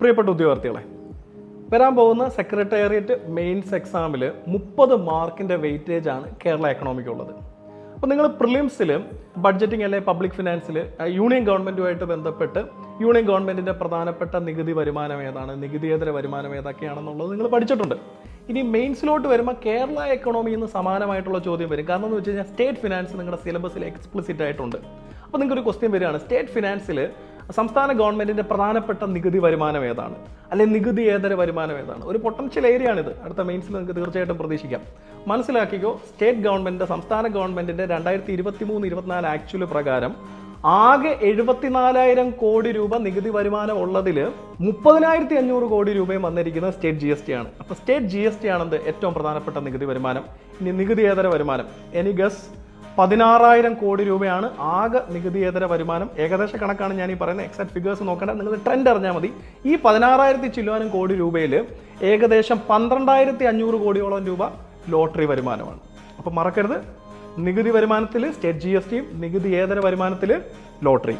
പ്രിയപ്പെട്ട ഉദ്യോഗാർത്ഥികളെ, വരാൻ പോകുന്ന സെക്രട്ടേറിയറ്റ് മെയിൻസ് എക്സാമിൽ 30 മാർക്കിൻ്റെ വെയിറ്റേജ് ആണ് കേരള എക്കണോമിക്ക് ഉള്ളത്. അപ്പോൾ നിങ്ങൾ പ്രിലിംസിൽ ബഡ്ജറ്റിംഗ് അല്ലെങ്കിൽ പബ്ലിക് ഫിനാൻസിൽ യൂണിയൻ ഗവൺമെൻറ്റുമായിട്ട് ബന്ധപ്പെട്ട് യൂണിയൻ ഗവൺമെൻറ്റിൻ്റെ പ്രധാനപ്പെട്ട നികുതി വരുമാനം ഏതാണ്, നികുതിയേതര വരുമാനം ഏതൊക്കെയാണെന്നുള്ളത് നിങ്ങൾ പഠിച്ചിട്ടുണ്ട്. ഇനി മെയിൻസിലോട്ട് വരുമ്പോൾ കേരള എക്കണോമിയിൽ നിന്ന് സമാനമായിട്ടുള്ള ചോദ്യം വരും. കാരണം എന്ന് വെച്ച് കഴിഞ്ഞാൽ സ്റ്റേറ്റ് ഫിനാൻസ് നിങ്ങളുടെ സിലബസിൽ എക്സ്പ്ലിസിറ്റ് ആയിട്ടുണ്ട്. അപ്പോൾ നിങ്ങൾക്കൊരു ക്വസ്റ്റ്യൻ വരികയാണ്, സ്റ്റേറ്റ് ഫിനാൻസിൽ സംസ്ഥാന ഗവൺമെൻറ്റിൻ്റെ പ്രധാനപ്പെട്ട നികുതി വരുമാനം ഏതാണ്, അല്ലെങ്കിൽ നികുതിയേതര വരുമാനം ഏതാണ്? ഒരു പൊട്ടൻഷ്യൽ ഏരിയ ആണിത്. അടുത്ത മെയിൻസിൽ നിങ്ങൾക്ക് തീർച്ചയായിട്ടും പ്രതീക്ഷിക്കാം. മനസ്സിലാക്കിക്കോ, സ്റ്റേറ്റ് ഗവൺമെൻറ് സംസ്ഥാന ഗവൺമെൻറ്റിൻ്റെ 2023-24 ആക്ച്വൽ പ്രകാരം ആകെ 74,000 കോടി രൂപ നികുതി വരുമാനം ഉള്ളതിൽ 30,500 കോടി രൂപയും വന്നിരിക്കുന്നത് സ്റ്റേറ്റ് GST ആണ്. അപ്പോൾ സ്റ്റേറ്റ് GST ആണെന്ത് ഏറ്റവും പ്രധാനപ്പെട്ട നികുതി വരുമാനം. ഇനി നികുതിയേതര വരുമാനം എനി ഗസ് 16,000 കോടി രൂപയാണ് ആകെ നികുതിയേതര വരുമാനം. ഏകദേശ കണക്കാണ് ഞാൻ ഈ പറയുന്നത്, എക്സാക്ട് ഫിഗേഴ്സ് നോക്കേണ്ട, നിങ്ങൾ ട്രെൻഡ് അറിഞ്ഞാൽ മതി. ഈ 16,000 ചില്ലുവാനും കോടി രൂപയിൽ ഏകദേശം 12,500 കോടിയോളം രൂപ ലോട്ടറി വരുമാനമാണ്. അപ്പോൾ മറക്കരുത്, നികുതി വരുമാനത്തിൽ സ്റ്റേറ്റ് GSTയും നികുതിയേതര വരുമാനത്തിൽ ലോട്ടറി.